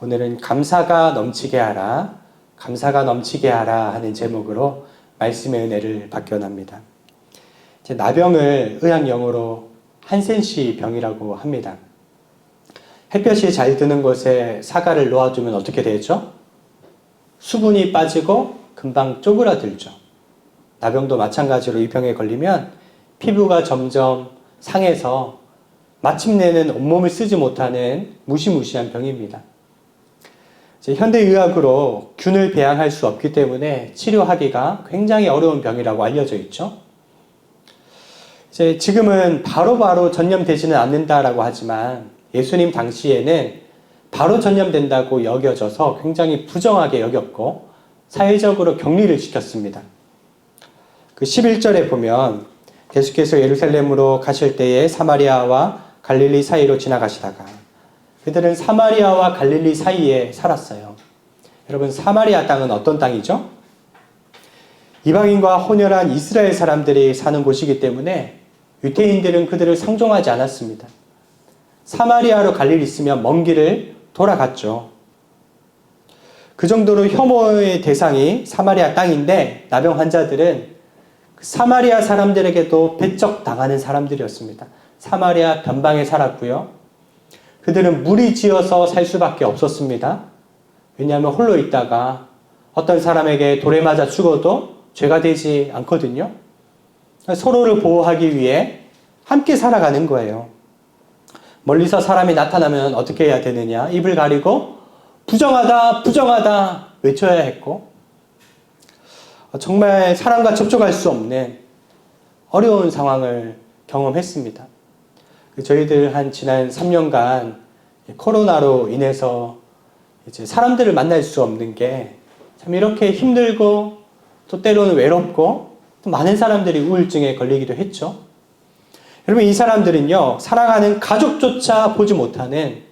오늘은 감사가 넘치게 하라, 감사가 넘치게 하라 하는 제목으로 말씀의 은혜를 받겨납니다. 나병을 의학 용어로 한센시 병이라고 합니다. 햇볕이 잘 드는 곳에 사과를 놓아두면 어떻게 되죠? 수분이 빠지고 금방 쪼그라들죠. 나병도 마찬가지로 이 병에 걸리면 피부가 점점 상해서 마침내는 온몸을 쓰지 못하는 무시무시한 병입니다. 현대의학으로 균을 배양할 수 없기 때문에 치료하기가 굉장히 어려운 병이라고 알려져 있죠. 지금은 바로바로 전염되지는 않는다라고 하지만 예수님 당시에는 바로 전염된다고 여겨져서 굉장히 부정하게 여겼고 사회적으로 격리를 시켰습니다. 그 11절에 보면 예수께서 예루살렘으로 가실 때에 사마리아와 갈릴리 사이로 지나가시다가 그들은 사마리아와 갈릴리 사이에 살았어요. 여러분, 사마리아 땅은 어떤 땅이죠? 이방인과 혼혈한 이스라엘 사람들이 사는 곳이기 때문에 유대인들은 그들을 상종하지 않았습니다. 사마리아로 갈 일이 있으면 먼 길을 돌아갔죠. 그 정도로 혐오의 대상이 사마리아 땅인데 나병 환자들은 사마리아 사람들에게도 배척당하는 사람들이었습니다. 사마리아 변방에 살았고요. 그들은 무리지어서 살 수밖에 없었습니다. 왜냐하면 홀로 있다가 어떤 사람에게 돌에 맞아 죽어도 죄가 되지 않거든요. 서로를 보호하기 위해 함께 살아가는 거예요. 멀리서 사람이 나타나면 어떻게 해야 되느냐? 입을 가리고 부정하다, 부정하다 외쳐야 했고 정말 사람과 접촉할 수 없는 어려운 상황을 경험했습니다. 저희들 한 지난 3년간 코로나로 인해서 이제 사람들을 만날 수 없는 게 참 이렇게 힘들고 또 때로는 외롭고 또 많은 사람들이 우울증에 걸리기도 했죠. 여러분, 이 사람들은요, 사랑하는 가족조차 보지 못하는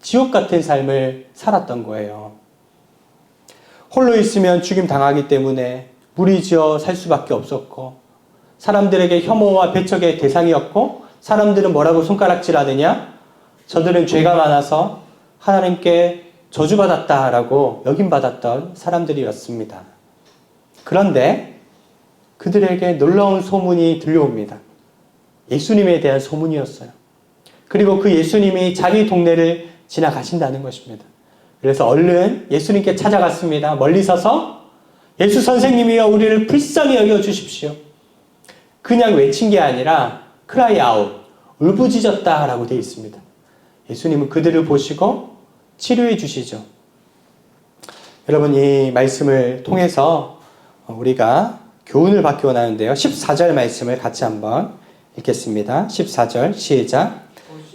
지옥 같은 삶을 살았던 거예요. 홀로 있으면 죽임 당하기 때문에 무리지어 살 수밖에 없었고 사람들에게 혐오와 배척의 대상이었고 사람들은 뭐라고 손가락질하느냐? 저들은 죄가 많아서 하나님께 저주받았다라고 여김받았던 사람들이었습니다. 그런데 그들에게 놀라운 소문이 들려옵니다. 예수님에 대한 소문이었어요. 그리고 그 예수님이 자기 동네를 지나가신다는 것입니다. 그래서 얼른 예수님께 찾아갔습니다. 멀리 서서 예수 선생님이여 우리를 불쌍히 여겨주십시오. 그냥 외친 게 아니라 cry out, 울부짖었다라고 되어 있습니다. 예수님은 그들을 보시고 치료해 주시죠. 여러분, 이 말씀을 통해서 우리가 교훈을 받기 원하는데요. 14절 말씀을 같이 한번 읽겠습니다. 14절 시작.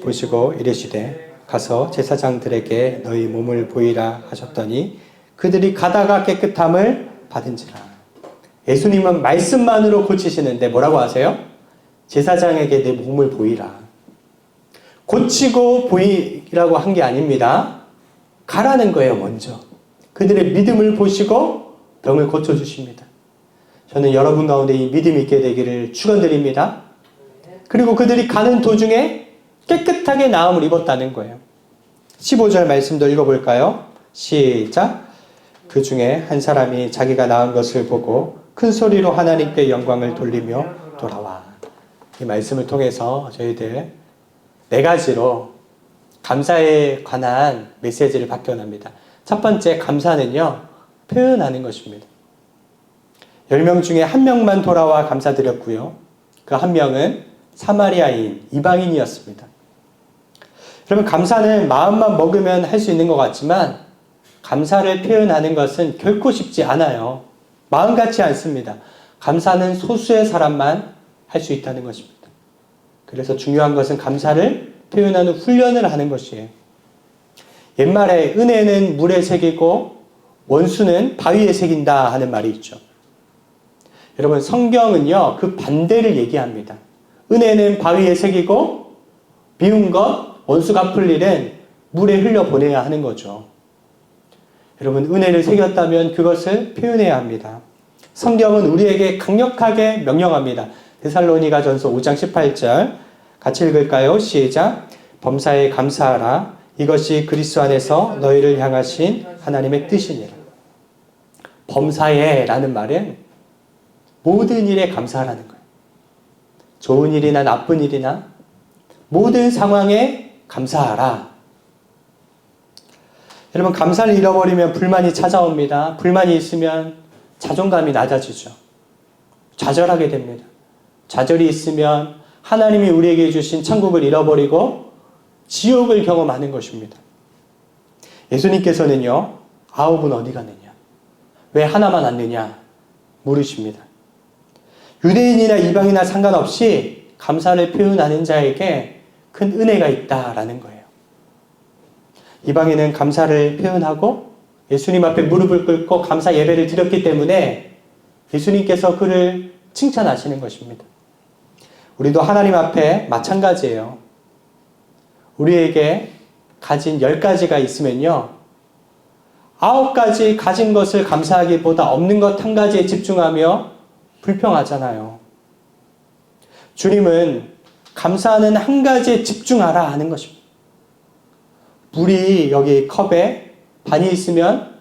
보시고 이르시되 가서 제사장들에게 너희 몸을 보이라 하셨더니 그들이 가다가 깨끗함을 받은지라. 예수님은 말씀만으로 고치시는데 뭐라고 하세요? 제사장에게 내 몸을 보이라. 고치고 보이라고 한 게 아닙니다. 가라는 거예요, 먼저. 그들의 믿음을 보시고 병을 고쳐주십니다. 저는 여러분 가운데 이 믿음이 있게 되기를 축원드립니다. 그리고 그들이 가는 도중에 깨끗하게 나음을 입었다는 거예요. 15절 말씀도 읽어볼까요? 시작. 그 중에 한 사람이 자기가 나은 것을 보고 큰 소리로 하나님께 영광을 돌리며 돌아와. 이 말씀을 통해서 저희들 4가지로 감사에 관한 메시지를 받겨납니다. 첫 번째, 감사는요, 표현하는 것입니다. 10명 중에 1명만 돌아와 감사드렸고요. 그 1명은 사마리아인, 이방인이었습니다. 여러분, 감사는 마음만 먹으면 할 수 있는 것 같지만 감사를 표현하는 것은 결코 쉽지 않아요. 마음 같지 않습니다. 감사는 소수의 사람만 할 수 있다는 것입니다. 그래서 중요한 것은 감사를 표현하는 훈련을 하는 것이에요. 옛말에 은혜는 물에 새기고 원수는 바위에 새긴다 하는 말이 있죠. 여러분, 성경은요, 그 반대를 얘기합니다. 은혜는 바위에 새기고 미운 것, 원수 갚을 일은 물에 흘려보내야 하는 거죠. 여러분, 은혜를 새겼다면 그것을 표현해야 합니다. 성경은 우리에게 강력하게 명령합니다. 데살로니가전서 5장 18절 같이 읽을까요? 시작. 범사에 감사하라. 이것이 그리스도 안에서 너희를 향하신 하나님의 뜻이니라. 범사에라는 말은 모든 일에 감사하라는 거예요. 좋은 일이나 나쁜 일이나 모든 상황에 감사하라. 여러분, 감사를 잃어버리면 불만이 찾아옵니다. 불만이 있으면 자존감이 낮아지죠. 좌절하게 됩니다. 좌절이 있으면 하나님이 우리에게 주신 천국을 잃어버리고 지옥을 경험하는 것입니다. 예수님께서는요, 9은 어디 갔느냐? 왜 하나만 왔느냐? 물으십니다. 유대인이나 이방이나 상관없이 감사를 표현하는 자에게 큰 은혜가 있다라는 거예요. 이방인은 감사를 표현하고 예수님 앞에 무릎을 꿇고 감사 예배를 드렸기 때문에 예수님께서 그를 칭찬하시는 것입니다. 우리도 하나님 앞에 마찬가지예요. 우리에게 가진 10가지가 있으면요, 9가지 가진 것을 감사하기보다 없는 것 한 가지에 집중하며 불평하잖아요. 주님은 감사하는 한 가지에 집중하라 하는 것입니다. 물이 여기 컵에 반이 있으면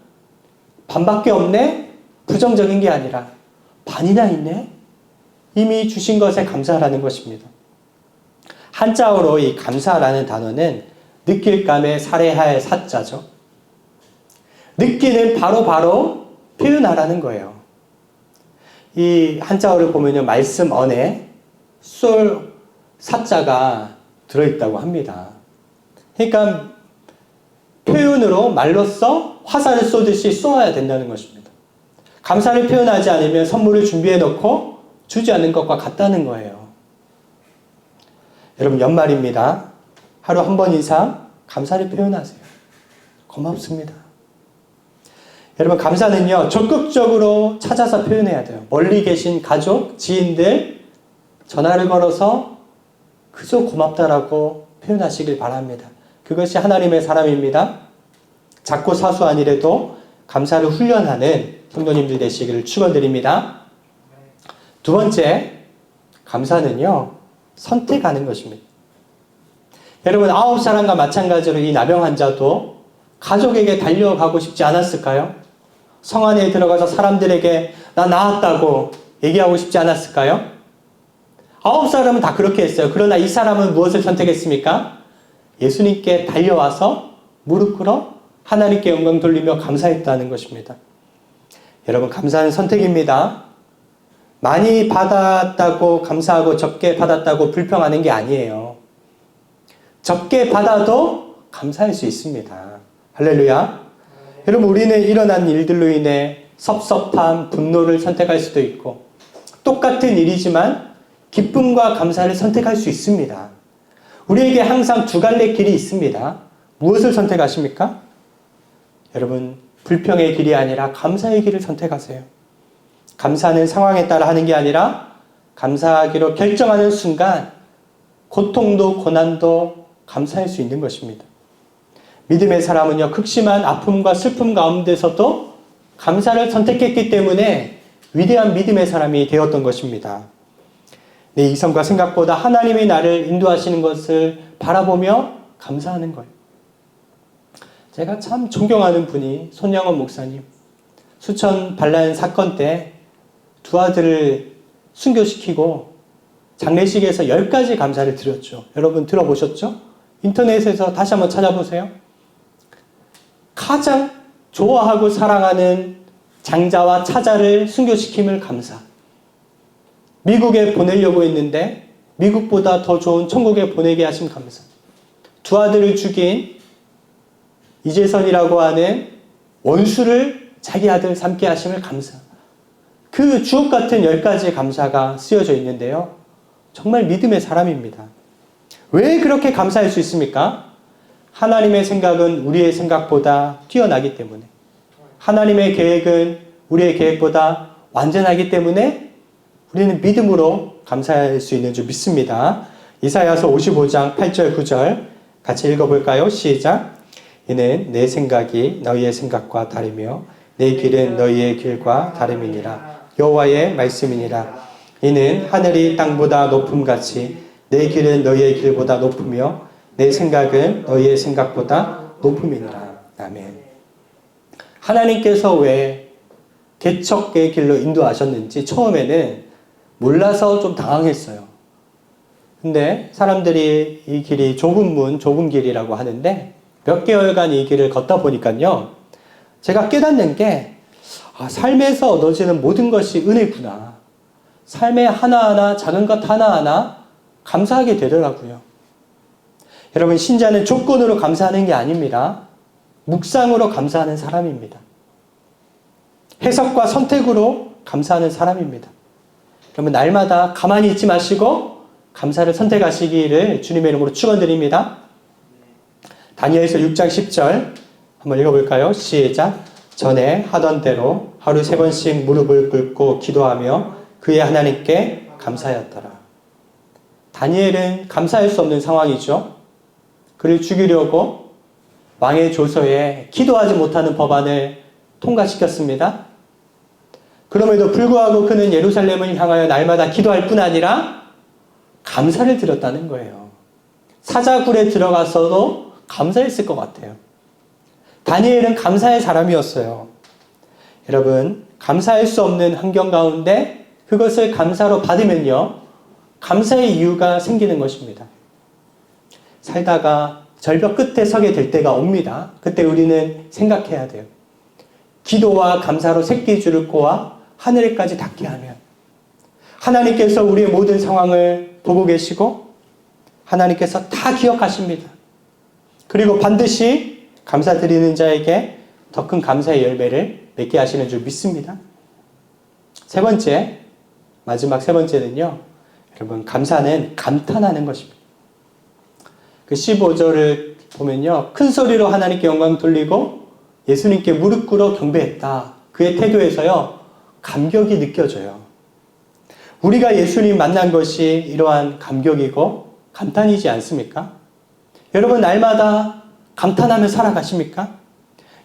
반밖에 없네? 부정적인 게 아니라 반이나 있네? 이미 주신 것에 감사하라는 것입니다. 한자어로 이 감사라는 단어는 느낄감에 살해할 사자죠. 느끼는 바로 표현하라는 거예요. 이 한자어를 보면요, 말씀 안에 쏠 사자가 들어있다고 합니다. 그러니까 표현으로 말로써 화살을 쏘듯이 쏘아야 된다는 것입니다. 감사를 표현하지 않으면 선물을 준비해 놓고 주지 않는 것과 같다는 거예요. 여러분, 연말입니다. 하루 한 번 이상 감사를 표현하세요. 고맙습니다. 여러분, 감사는요, 적극적으로 찾아서 표현해야 돼요. 멀리 계신 가족, 지인들 전화를 걸어서 그저 고맙다라고 표현하시길 바랍니다. 그것이 하나님의 사람입니다. 작고 사소한 일에도 감사를 훈련하는 성도님들 되시기를 축원드립니다. 두 번째, 감사는요, 선택하는 것입니다. 여러분, 9사람과 마찬가지로 이 나병 환자도 가족에게 달려가고 싶지 않았을까요? 성 안에 들어가서 사람들에게 나 나았다고 얘기하고 싶지 않았을까요? 9사람은 다 그렇게 했어요. 그러나 이 사람은 무엇을 선택했습니까? 예수님께 달려와서 무릎 꿇어 하나님께 영광 돌리며 감사했다는 것입니다. 여러분, 감사는 선택입니다. 많이 받았다고 감사하고 적게 받았다고 불평하는 게 아니에요. 적게 받아도 감사할 수 있습니다. 할렐루야. 여러분, 우리는 일어난 일들로 인해 섭섭함, 분노를 선택할 수도 있고 똑같은 일이지만 기쁨과 감사를 선택할 수 있습니다. 우리에게 항상 두 갈래 길이 있습니다. 무엇을 선택하십니까? 여러분, 불평의 길이 아니라 감사의 길을 선택하세요. 감사는 상황에 따라 하는 게 아니라 감사하기로 결정하는 순간 고통도 고난도 감사할 수 있는 것입니다. 믿음의 사람은요, 극심한 아픔과 슬픔 가운데서도 감사를 선택했기 때문에 위대한 믿음의 사람이 되었던 것입니다. 내 이성과 생각보다 하나님이 나를 인도하시는 것을 바라보며 감사하는 거예요. 제가 참 존경하는 분이 손영원 목사님, 수천 반란 사건 때 두 아들을 순교시키고 장례식에서 10가지 감사를 드렸죠. 여러분 들어보셨죠? 인터넷에서 다시 한번 찾아보세요. 가장 좋아하고 사랑하는 장자와 차자를 순교시킴을 감사. 미국에 보내려고 했는데 미국보다 더 좋은 천국에 보내게 하심 감사. 두 아들을 죽인 이재선이라고 하는 원수를 자기 아들 삼게 하심을 감사. 그 주옥 같은 10가지 감사가 쓰여져 있는데요. 정말 믿음의 사람입니다. 왜 그렇게 감사할 수 있습니까? 하나님의 생각은 우리의 생각보다 뛰어나기 때문에, 하나님의 계획은 우리의 계획보다 완전하기 때문에 우리는 믿음으로 감사할 수 있는 줄 믿습니다. 이사야서 55장 8절 9절 같이 읽어볼까요? 시작. 이는 내 생각이 너희의 생각과 다르며 내 길은 너희의 길과 다름이니라. 여호와의 말씀이니라. 이는 하늘이 땅보다 높음같이 내 길은 너희의 길보다 높으며 내 생각은 너희의 생각보다 높음이니라. 아멘. 하나님께서 왜 개척의 길로 인도하셨는지 처음에는 몰라서 좀 당황했어요. 근데 사람들이 이 길이 좁은 문, 좁은 길이라고 하는데 몇 개월간 이 길을 걷다 보니까요. 제가 깨닫는 게 삶에서 얻어지는 모든 것이 은혜구나. 삶의 하나하나, 작은 것 하나하나 감사하게 되더라고요. 여러분, 신자는 조건으로 감사하는 게 아닙니다. 묵상으로 감사하는 사람입니다. 해석과 선택으로 감사하는 사람입니다. 여러분, 날마다 가만히 있지 마시고 감사를 선택하시기를 주님의 이름으로 축원드립니다. 다니엘서 6장 10절 한번 읽어볼까요? 시작. 전에 하던 대로 하루 3번씩 무릎을 꿇고 기도하며 그의 하나님께 감사하였더라. 다니엘은 감사할 수 없는 상황이죠. 그를 죽이려고 왕의 조서에 기도하지 못하는 법안을 통과시켰습니다. 그럼에도 불구하고 그는 예루살렘을 향하여 날마다 기도할 뿐 아니라 감사를 드렸다는 거예요. 사자굴에 들어가서도 감사했을 것 같아요. 다니엘은 감사의 사람이었어요. 여러분, 감사할 수 없는 환경 가운데 그것을 감사로 받으면요, 감사의 이유가 생기는 것입니다. 살다가 절벽 끝에 서게 될 때가 옵니다. 그때 우리는 생각해야 돼요. 기도와 감사로 새끼줄을 꼬아 하늘에까지 닿게 하면 하나님께서 우리의 모든 상황을 보고 계시고 하나님께서 다 기억하십니다. 그리고 반드시 감사드리는 자에게 더 큰 감사의 열매를 맺게 하시는 줄 믿습니다. 세 번째, 마지막 세 번째는요, 여러분, 감사는 감탄하는 것입니다. 그 15절을 보면요, 큰 소리로 하나님께 영광 돌리고 예수님께 무릎 꿇어 경배했다. 그의 태도에서요, 감격이 느껴져요. 우리가 예수님 만난 것이 이러한 감격이고 감탄이지 않습니까? 여러분, 날마다 감탄하며 살아가십니까?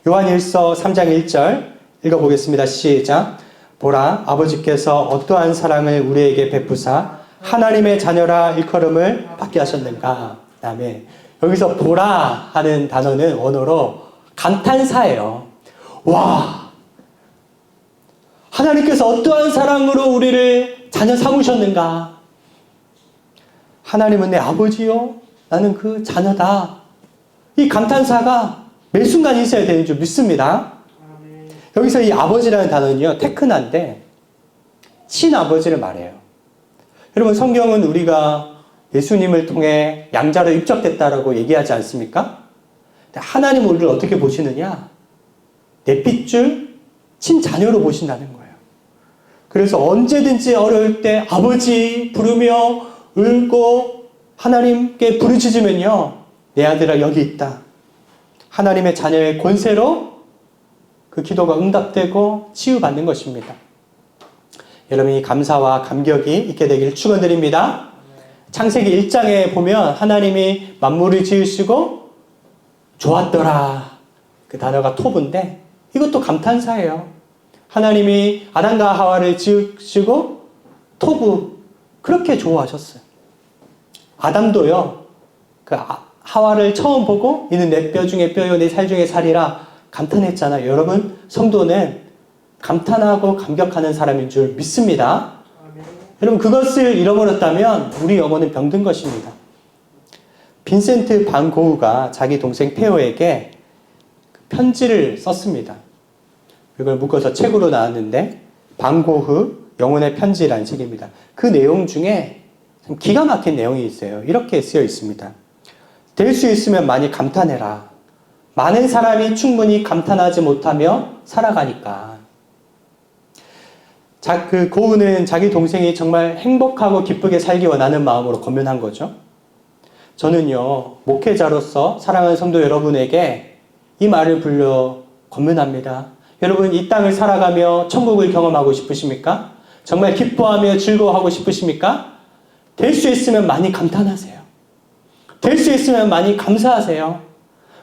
요한일서 3장 1절 읽어보겠습니다. 시작. 보라, 아버지께서 어떠한 사랑을 우리에게 베푸사 하나님의 자녀라 일컬음을 받게 하셨는가. 아멘. 여기서 보라 하는 단어는 원어로 감탄사예요. 와, 하나님께서 어떠한 사랑으로 우리를 자녀 삼으셨는가. 하나님은 내 아버지요, 나는 그 자녀다. 이 감탄사가 매 순간 있어야 되는 줄 믿습니다. 여기서 이 아버지라는 단어는요, 테크나인데 친아버지를 말해요. 여러분, 성경은 우리가 예수님을 통해 양자로 입적됐다라고 얘기하지 않습니까? 하나님 우리를 어떻게 보시느냐? 내 핏줄 친자녀로 보신다는 거예요. 그래서 언제든지 어려울 때 아버지 부르며 울고 하나님께 부르짖으면요, 내 아들아 여기 있다. 하나님의 자녀의 권세로 그 기도가 응답되고 치유받는 것입니다. 여러분이 감사와 감격이 있게 되기를 축원드립니다. 창세기 1장에 보면 하나님이 만물을 지으시고 좋았더라. 그 단어가 토브인데 이것도 감탄사예요. 하나님이 아담과 하와를 지으시고 토브 그렇게 좋아하셨어요. 아담도요, 그 하와를 처음 보고 이는 내 뼈 중에 뼈요 내 살 중에 살이라 감탄했잖아요. 여러분, 성도는 감탄하고 감격하는 사람인 줄 믿습니다. 아멘. 여러분, 그것을 잃어버렸다면 우리 영혼은 병든 것입니다. 빈센트 반 고흐가 자기 동생 페오에게 편지를 썼습니다. 이걸 묶어서 책으로 나왔는데 반 고흐 영혼의 편지라는 책입니다. 그 내용 중에 참 기가 막힌 내용이 있어요. 이렇게 쓰여 있습니다. 될 수 있으면 많이 감탄해라. 많은 사람이 충분히 감탄하지 못하며 살아가니까. 그 고흐는 자기 동생이 정말 행복하고 기쁘게 살기 원하는 마음으로 권면한 거죠. 저는요, 목회자로서 사랑하는 성도 여러분에게 이 말을 불러 권면합니다. 여러분, 이 땅을 살아가며 천국을 경험하고 싶으십니까? 정말 기뻐하며 즐거워하고 싶으십니까? 될 수 있으면 많이 감탄하세요. 될 수 있으면 많이 감사하세요.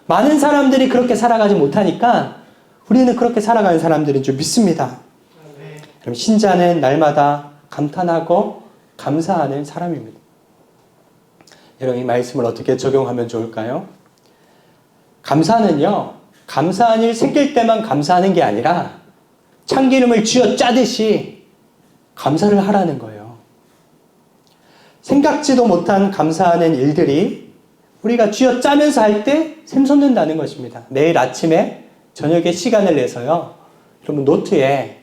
많은 사람들이 그렇게 살아가지 못하니까 우리는 그렇게 살아가는 사람들인 줄 믿습니다. 그럼 신자는 날마다 감탄하고 감사하는 사람입니다. 여러분 이 말씀을 어떻게 적용하면 좋을까요? 감사는요, 감사한 일 생길 때만 감사하는 게 아니라 참기름을 쥐어 짜듯이 감사를 하라는 거예요. 생각지도 못한 감사하는 일들이 우리가 쥐어 짜면서 할 때 샘솟는다는 것입니다. 매일 아침에 저녁에 시간을 내서요, 여러분 노트에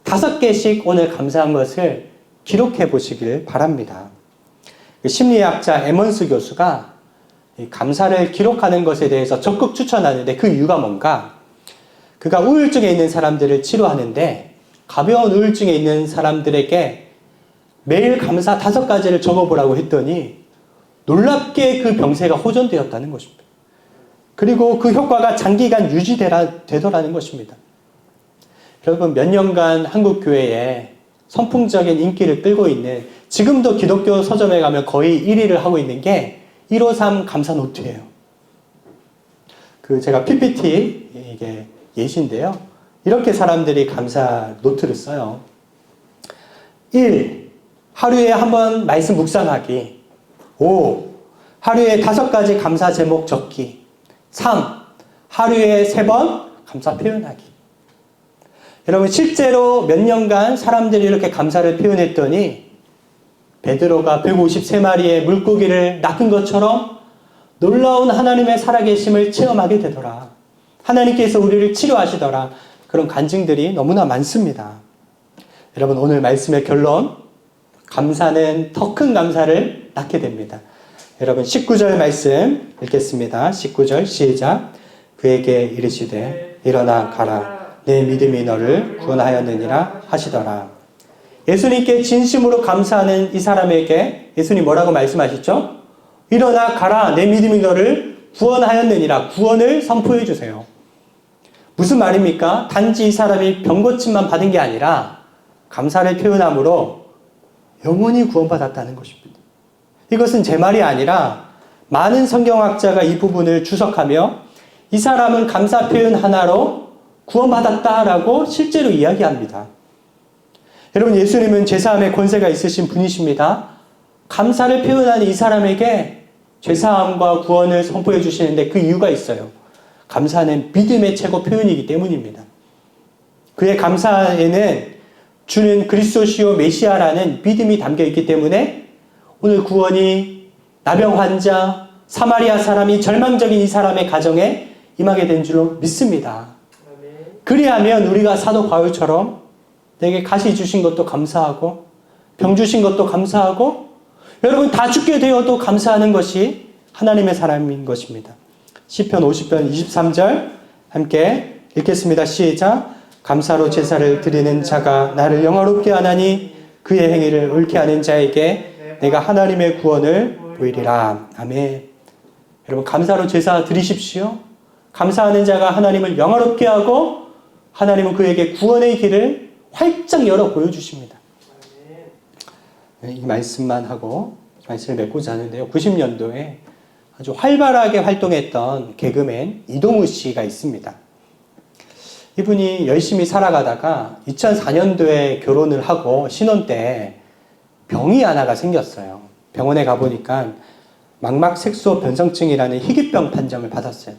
5개씩 오늘 감사한 것을 기록해 보시길 바랍니다. 심리학자 에먼스 교수가 감사를 기록하는 것에 대해서 적극 추천하는데 그 이유가 뭔가? 그가 우울증에 있는 사람들을 치료하는데 가벼운 우울증에 있는 사람들에게 매일 감사 5가지를 적어보라고 했더니 놀랍게 그 병세가 호전되었다는 것입니다. 그리고 그 효과가 장기간 유지되더라는 것입니다. 여러분 몇 년간 한국교회에 선풍적인 인기를 끌고 있는, 지금도 기독교 서점에 가면 거의 1위를 하고 있는 게 153 감사 노트예요. 제가 PPT 이게 예시인데요. 이렇게 사람들이 감사 노트를 써요. 1. 하루에 한 번 말씀 묵상하기. 5. 하루에 5가지 감사 제목 적기. 3. 하루에 3번 감사 표현하기. 여러분 실제로 몇 년간 사람들이 이렇게 감사를 표현했더니 베드로가 153마리의 물고기를 낚은 것처럼 놀라운 하나님의 살아계심을 체험하게 되더라. 하나님께서 우리를 치료하시더라. 그런 간증들이 너무나 많습니다. 여러분 오늘 말씀의 결론, 감사는 더 큰 감사를 낳게 됩니다. 여러분 19절 말씀 읽겠습니다. 19절 시작. 그에게 이르시되 일어나 가라. 내 믿음이 너를 구원하였느니라 하시더라. 예수님께 진심으로 감사하는 이 사람에게 예수님 뭐라고 말씀하시죠? 일어나 가라. 내 믿음이 너를 구원하였느니라. 구원을 선포해 주세요. 무슨 말입니까? 단지 이 사람이 병고침만 받은 게 아니라 감사를 표현함으로 영원히 구원받았다는 것입니다. 이것은 제 말이 아니라 많은 성경학자가 이 부분을 주석하며 이 사람은 감사 표현 하나로 구원받았다라고 실제로 이야기합니다. 여러분 예수님은 죄사함의 권세가 있으신 분이십니다. 감사를 표현하는 이 사람에게 죄사함과 구원을 선포해 주시는데 그 이유가 있어요. 감사는 믿음의 최고 표현이기 때문입니다. 그의 감사에는 주는 그리스도시요 메시아라는 믿음이 담겨있기 때문에 오늘 구원이 나병 환자, 사마리아 사람이 절망적인 이 사람의 가정에 임하게 된 줄로 믿습니다. 그리하면 우리가 사도 바울처럼 내게 가시 주신 것도 감사하고 병 주신 것도 감사하고 여러분 다 죽게 되어도 감사하는 것이 하나님의 사람인 것입니다. 시편 50편 23절 함께 읽겠습니다. 시작. 감사로 제사를 드리는 자가 나를 영화롭게 하나니 그의 행위를 옳게 하는 자에게 내가 하나님의 구원을 보이리라. 아멘. 여러분 감사로 제사 드리십시오. 감사하는 자가 하나님을 영화롭게 하고 하나님은 그에게 구원의 길을 활짝 열어 보여주십니다. 이 말씀만 하고 말씀을 맺고자 하는데요. 90년도에 아주 활발하게 활동했던 개그맨 이동우 씨가 있습니다. 이분이 열심히 살아가다가 2004년도에 결혼을 하고 신혼 때 병이 하나가 생겼어요. 병원에 가보니까 망막색소 변성증이라는 희귀병 판정을 받았어요.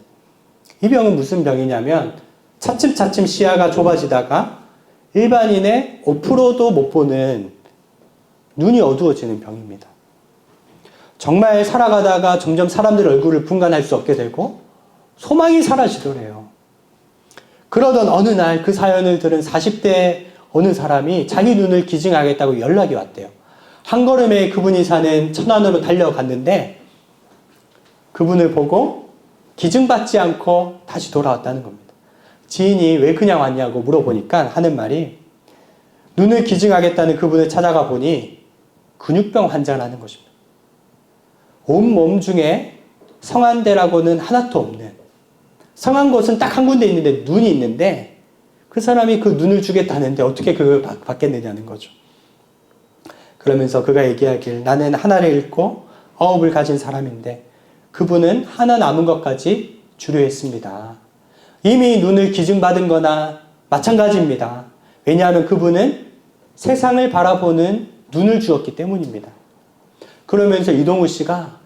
이 병은 무슨 병이냐면 차츰차츰 시야가 좁아지다가 일반인의 5%도 못 보는 눈이 어두워지는 병입니다. 정말 살아가다가 점점 사람들 얼굴을 분간할 수 없게 되고 소망이 사라지더래요. 그러던 어느 날 그 사연을 들은 40대 어느 사람이 자기 눈을 기증하겠다고 연락이 왔대요. 한 걸음에 그분이 사는 천안으로 달려갔는데 그분을 보고 기증받지 않고 다시 돌아왔다는 겁니다. 지인이 왜 그냥 왔냐고 물어보니까 하는 말이 눈을 기증하겠다는 그분을 찾아가 보니 근육병 환자라는 것입니다. 온몸 중에 성한 데라고는 하나도 없는, 성한 곳은 딱 한 군데 있는데 눈이 있는데 그 사람이 그 눈을 주겠다는데 어떻게 그걸 받겠느냐는 거죠. 그러면서 그가 얘기하길 나는 하나를 잃고 9을 가진 사람인데 그분은 하나 남은 것까지 주려 했습니다. 이미 눈을 기증받은 거나 마찬가지입니다. 왜냐하면 그분은 세상을 바라보는 눈을 주었기 때문입니다. 그러면서 이동우 씨가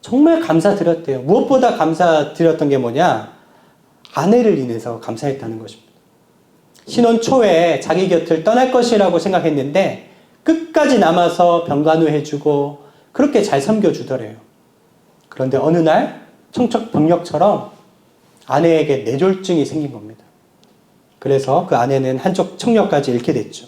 정말 감사드렸대요. 무엇보다 감사드렸던 게 뭐냐? 아내를 인해서 감사했다는 것입니다. 신혼 초에 자기 곁을 떠날 것이라고 생각했는데 끝까지 남아서 병간호해주고 그렇게 잘 섬겨주더래요. 그런데 어느 날 청척병력처럼 아내에게 뇌졸중이 생긴 겁니다. 그래서 그 아내는 한쪽 청력까지 잃게 됐죠.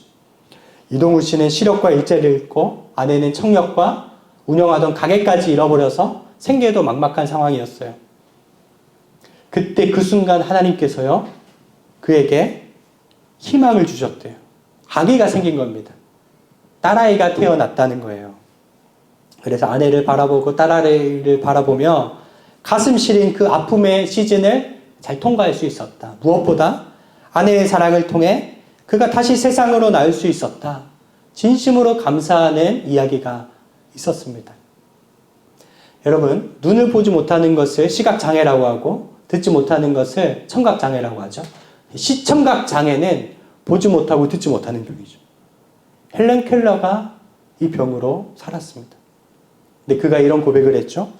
이동우 씨는 시력과 일제를 잃고 아내는 청력과 운영하던 가게까지 잃어버려서 생계도 막막한 상황이었어요. 그때 그 순간 하나님께서요, 그에게 희망을 주셨대요. 아기가 생긴 겁니다. 딸아이가 태어났다는 거예요. 그래서 아내를 바라보고 딸아이를 바라보며 가슴 시린 그 아픔의 시즌을 잘 통과할 수 있었다. 무엇보다 아내의 사랑을 통해 그가 다시 세상으로 나올 수 있었다. 진심으로 감사하는 이야기가 있었습니다. 여러분, 눈을 보지 못하는 것을 시각장애라고 하고 듣지 못하는 것을 청각장애라고 하죠. 시청각장애는 보지 못하고 듣지 못하는 병이죠. 헬렌 켈러가 이 병으로 살았습니다. 근데 그가 이런 고백을 했죠.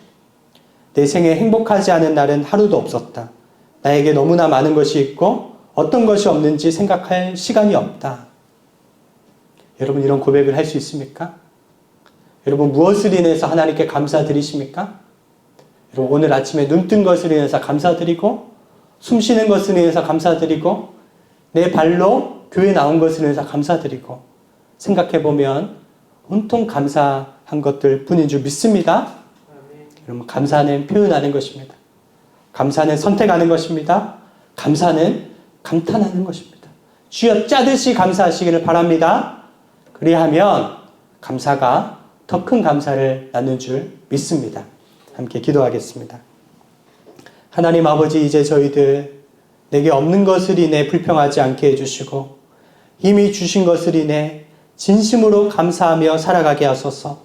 내 생에 행복하지 않은 날은 하루도 없었다. 나에게 너무나 많은 것이 있고 어떤 것이 없는지 생각할 시간이 없다. 여러분, 이런 고백을 할 수 있습니까? 여러분, 무엇을 인해서 하나님께 감사드리십니까? 여러분, 오늘 아침에 눈 뜬 것을 인해서 감사드리고, 숨 쉬는 것을 인해서 감사드리고, 내 발로 교회 나온 것을 인해서 감사드리고, 생각해보면 온통 감사한 것들 뿐인 줄 믿습니다. 여러분, 감사는 표현하는 것입니다. 감사는 선택하는 것입니다. 감사는 감탄하는 것입니다. 쥐어 짜듯이 감사하시기를 바랍니다. 그리하면 감사가 더 큰 감사를 낳는 줄 믿습니다. 함께 기도하겠습니다. 하나님 아버지, 이제 저희들 내게 없는 것을 인해 불평하지 않게 해주시고 이미 주신 것을 인해 진심으로 감사하며 살아가게 하소서.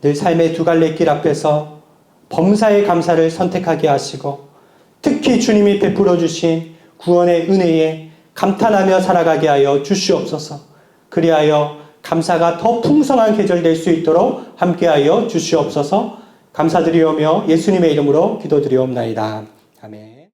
늘 삶의 두 갈래 길 앞에서 범사의 감사를 선택하게 하시고 특히 주님이 베풀어 주신 구원의 은혜에 감탄하며 살아가게 하여 주시옵소서. 그리하여 감사가 더 풍성한 계절 될 수 있도록 함께하여 주시옵소서. 감사드리오며 예수님의 이름으로 기도드리옵나이다. 아멘.